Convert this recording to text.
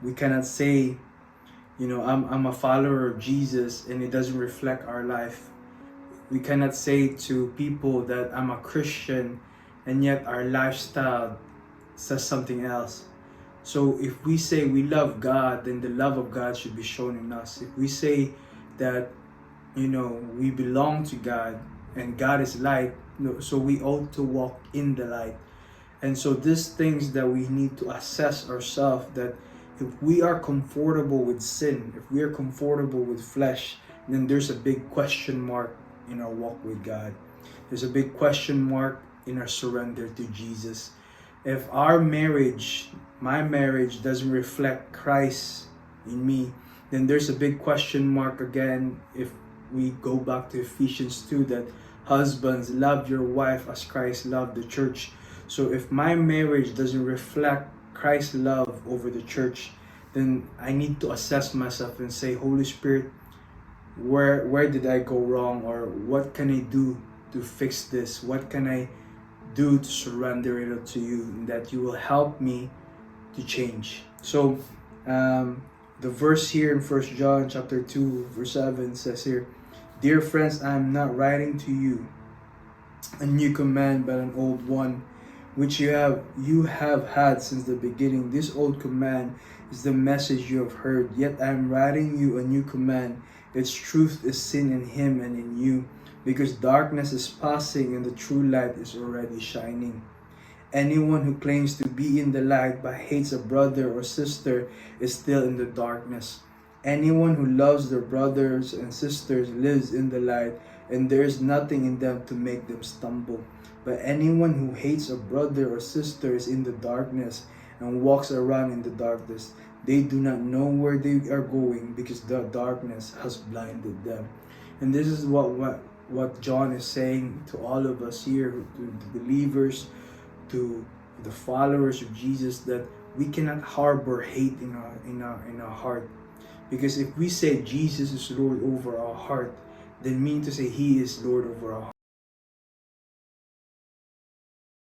We cannot say, I'm a follower of Jesus and it doesn't reflect our life. We cannot say to people that I'm a Christian and yet our lifestyle says something else. So if we say we love God, then the love of God should be shown in us. If we say that, we belong to God and God is light, so we ought to walk in the light. And so these things that we need to assess ourselves, that if we are comfortable with sin, if we are comfortable with flesh, then there's a big question mark in our walk with God. There's a big question mark in our surrender to Jesus. If our marriage, my marriage, doesn't reflect Christ in me, then there's a big question mark again if we go back to Ephesians 2, that husbands, love your wife as Christ loved the church. So if my marriage doesn't reflect Christ's love over the church, then I need to assess myself and say, Holy Spirit, where did I go wrong, or what can I do to fix this? What can I do to surrender it to you, and that you will help me to change? So the verse here in 1 John chapter 2 verse 7 says here, dear friends, I am not writing to you a new command but an old one, which you have had since the beginning. This old command is the message you have heard, yet I am writing you a new command. Its truth is seen in him and in you, because darkness is passing and the true light is already shining. Anyone who claims to be in the light but hates a brother or sister is still in the darkness. Anyone who loves their brothers and sisters lives in the light, and there is nothing in them to make them stumble. But anyone who hates a brother or sister is in the darkness and walks around in the darkness. They do not know where they are going because the darkness has blinded them. And this is what John is saying to all of us here, to the believers, to the followers of Jesus, that we cannot harbor hate in our heart. Because if we say Jesus is Lord over our heart, then mean to say He is Lord over our